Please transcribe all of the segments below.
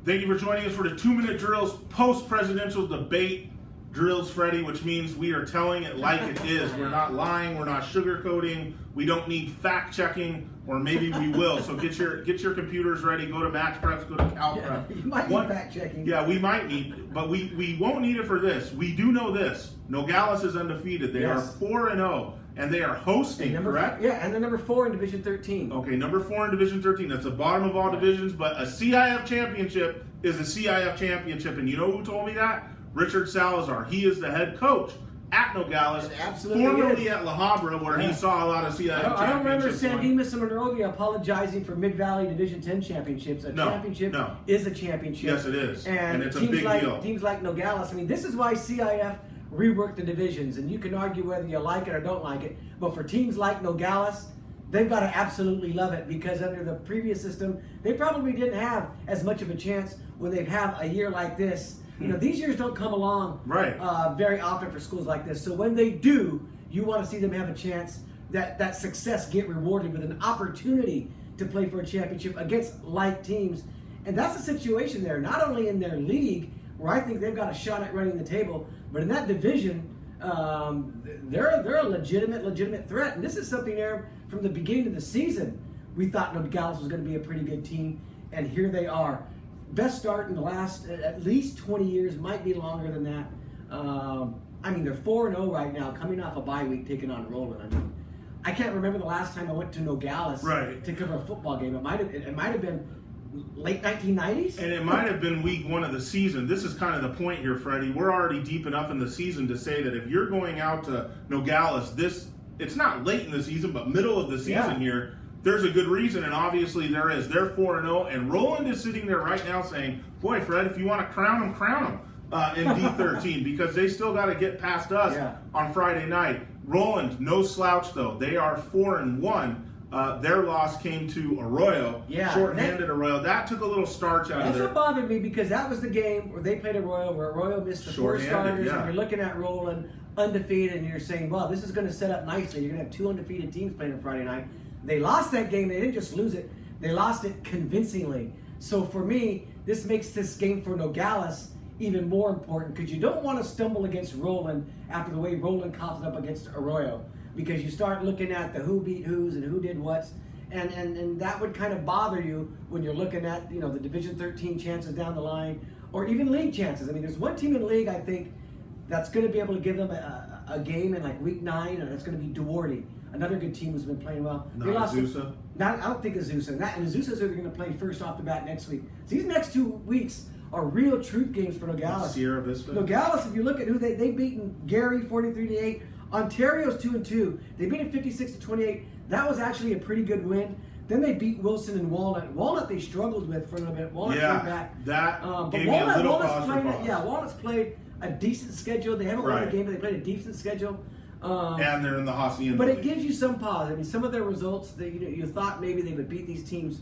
Thank you for joining us for the 2-minute drills post-presidential debate drills, Freddie, which means we are telling it like it is. We're not lying. We're not sugarcoating. We don't need fact-checking, or maybe we will. So get your computers ready. Go to MaxPreps. Go to CalPrep. You might need fact-checking. Yeah, we might need, but we won't need it for this. We do know this. Nogales is undefeated. They are 4-0. And they are hosting, correct? Yeah, and they're number 4 in Division 13. Okay, number 4 in Division 13. That's the bottom of all divisions, but a CIF championship is a CIF championship. And you know who told me that? Richard Salazar. He is the head coach at Nogales, formerly at La Habra, where he saw a lot of CIF championships. I don't remember San Dimas and Monrovia apologizing for Mid-Valley Division 10 championships. Championship is a championship. Yes, it is. And it's a big deal. Teams like Nogales, I mean, this is why CIF rework the divisions, and you can argue whether you like it or don't like it, but for teams like Nogales, they've got to absolutely love it, because under the previous system, they probably didn't have as much of a chance when they have a year like this. You know, these years don't come along very often for schools like this, so when they do, you want to see them have a chance that success get rewarded with an opportunity to play for a championship against like teams. And that's the situation there, not only in their league, where I think they've got a shot at running the table, but in that division, they're a legitimate threat. And this is something there from the beginning of the season. We thought Nogales was going to be a pretty good team, and here they are. Best start in the last at least 20 years, might be longer than that. I mean, they're 4-0 right now, coming off a bye week, taking on Rowland. I mean, I can't remember the last time I went to Nogales to cover a football game. It might have been late 1990s? And it might have been week 1 of the season. This is kind of the point here, Freddie. We're already deep enough in the season to say that if you're going out to Nogales, it's not late in the season, but middle of the season here, there's a good reason, and obviously there is. They're 4-0, and Rowland is sitting there right now saying, boy, Fred, if you want to crown them, crown them in D13, because they still got to get past us on Friday night. Rowland, no slouch, though. They are 4-1. Their loss came to Arroyo, short-handed Arroyo. That took a little starch out of there. That's what bothered me, because that was the game where they played Arroyo, where Arroyo missed the 4 starters, and you're looking at Rowland undefeated, and you're saying, well, this is going to set up nicely. You're going to have 2 undefeated teams playing on Friday night. They lost that game. They didn't just lose it. They lost it convincingly. So for me, this makes this game for Nogales even more important, because you don't want to stumble against Rowland after the way Rowland coughed up against Arroyo, because you start looking at the who beat who's and who did what's, and that would kind of bother you when you're looking at, you know, the Division 13 chances down the line, or even league chances. I mean, there's one team in the league, I think, that's going to be able to give them a game in like week 9, and it's going to be Duarte, another good team who's been playing well. Azusa? I don't think Azusa. And Azusa's are going to play first off the bat next week. So these next 2 weeks are real truth games for Nogales. Sierra Vista. Nogales, if you look at who they've beaten, Gary 43-8. Ontario's 2-2. They beat it 56-28. That was actually a pretty good win. Then they beat Wilson and Walnut. Walnut they struggled with for a little bit. Walnut came back. That gave me a little pause for pause. Walnut's played a decent schedule. They haven't won a game, but they played a decent schedule. And they're in the Hacienda. But it gives you some pause. I mean, some of their results, you thought maybe they would beat these teams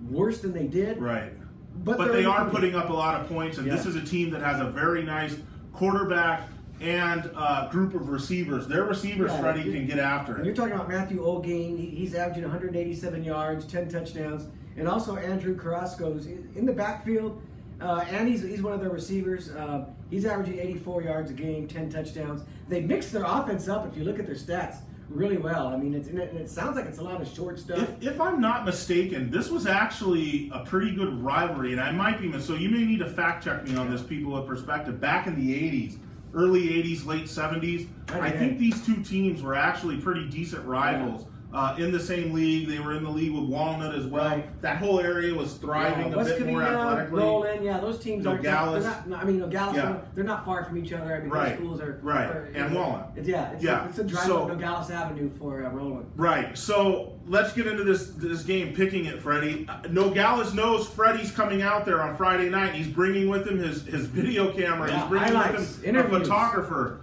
worse than they did. Right. But they are putting up a lot of points, and this is a team that has a very nice quarterback and group of receivers. Their receivers, Freddie, can get after it. You're talking about Matthew Olgain. He's averaging 187 yards, 10 touchdowns. And also Andrew Carrasco's in the backfield. And he's one of their receivers. He's averaging 84 yards a game, 10 touchdowns. They mix their offense up, if you look at their stats, really well. I mean, it sounds like it's a lot of short stuff. If I'm not mistaken, this was actually a pretty good rivalry, and I might be so you may need to fact check me on this, people with perspective. Back in the 80s, early 80s, late 70s, I think these 2 teams were actually pretty decent rivals. In the same league. They were in the league with Walnut as well. Right. That whole area was thriving a bit more athletically. Rowland, those teams Nogales. Nogales, they're not far from each other. I mean, those schools are and Walnut. It's a drive up Nogales Avenue for Rowland. Right. So let's get into this game, picking it, Freddie. Nogales knows Freddie's coming out there on Friday night. He's bringing with him his video camera. He's bringing with him a photographer.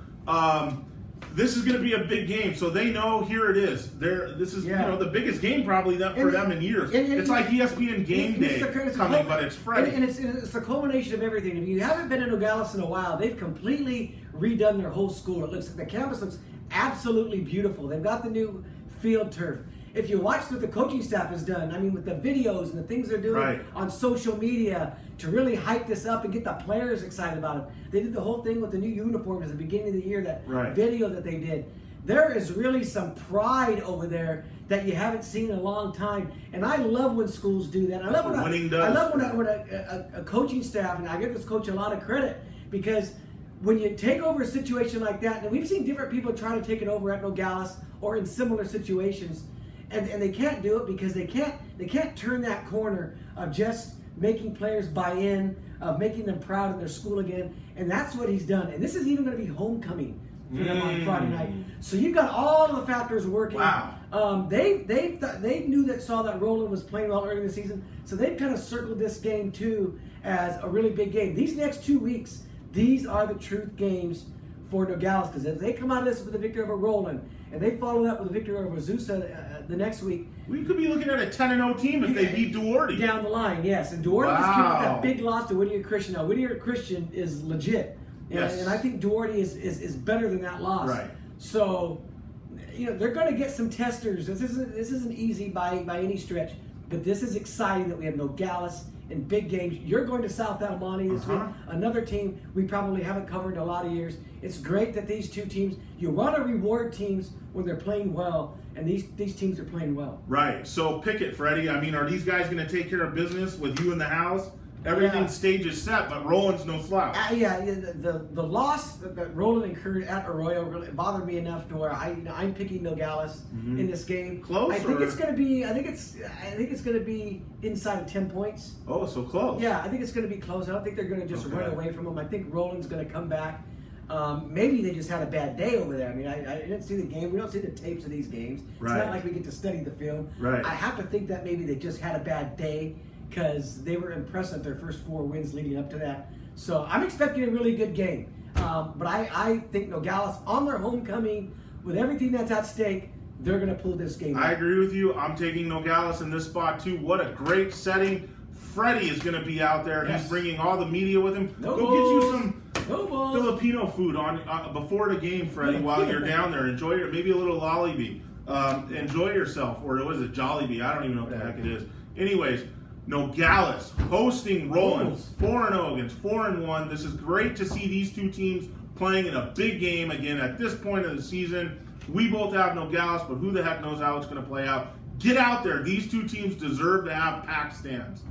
This is going to be a big game, so they know here it is. This is the biggest game probably for them in years. It's like ESPN Game Day coming, but it's Friday. And it's the culmination of everything. If you haven't been in Nogales in a while, they've completely redone their whole school. The campus looks absolutely beautiful. They've got the new field turf. if you watch what the coaching staff has done, I mean, with the videos and the things they're doing on social media to really hype this up and get the players excited about it. They did the whole thing with the new uniforms at the beginning of the year, that video that they did. There is really some pride over there that you haven't seen in a long time, and I love when schools do that. I love when a coaching staff, and I give this coach a lot of credit, because when you take over a situation like that, and we've seen different people try to take it over at Nogales or in similar situations, and they can't do it because they can't turn that corner of just making players buy in, of making them proud of their school again, and that's what he's done. And this is even going to be homecoming for them on Friday night. So you've got all the factors working. Wow. They saw that Rowland was playing well early in the season, so they've kind of circled this game too as a really big game. These next 2 weeks, these are the truth games for Nogales, because if they come out of this with a victory over Rowland and they follow that with a victory over Azusa the next week, we could be looking at a 10-0 team if they beat Duarte. Down the line, yes. And Duarte just came out that big loss to Whittier Christian. Now, Whittier Christian is legit. Yes. And I think Duarte is better than that loss. Right. So, they're going to get some testers. This isn't easy by any stretch, but this is exciting that we have Nogales in big games. You're going to South El Monte this week, another team we probably haven't covered in a lot of years. It's great that these two teams, you want to reward teams when they're playing well, and these teams are playing well. Right. So pick it, Freddie. I mean, are these guys going to take care of business with you in the house? Everything's stage is set, but Rowland's no slouch. The loss that Rowland incurred at Arroyo really bothered me enough to where I'm picking Nogales in this game. Close. I think it's going to be inside of 10 points. Oh, so close. Yeah, I think it's going to be close. I don't think they're going to just run away from them. I think Rowland's going to come back. Maybe they just had a bad day over there. I mean, I didn't see the game. We don't see the tapes of these games. It's not like we get to study the film. Right. I have to think that maybe they just had a bad day, because they were impressed at their first 4 wins leading up to that. So I'm expecting a really good game. But I think Nogales, on their homecoming, with everything that's at stake, they're going to pull this game out. I agree with you. I'm taking Nogales in this spot, too. What a great setting. Freddie is going to be out there. He's bringing all the media with him. Go get you some Filipino food on before the game, Freddie, while you're down there. Enjoy maybe a little Lollibee. Enjoy yourself. Or was it Jollibee? I don't even know what the heck it is. Anyways, Nogales hosting Rowland, 4-0 against 4-1. This is great to see these two teams playing in a big game again at this point of the season. We both have Nogales, but who the heck knows how it's going to play out. Get out there. These two teams deserve to have packed stands.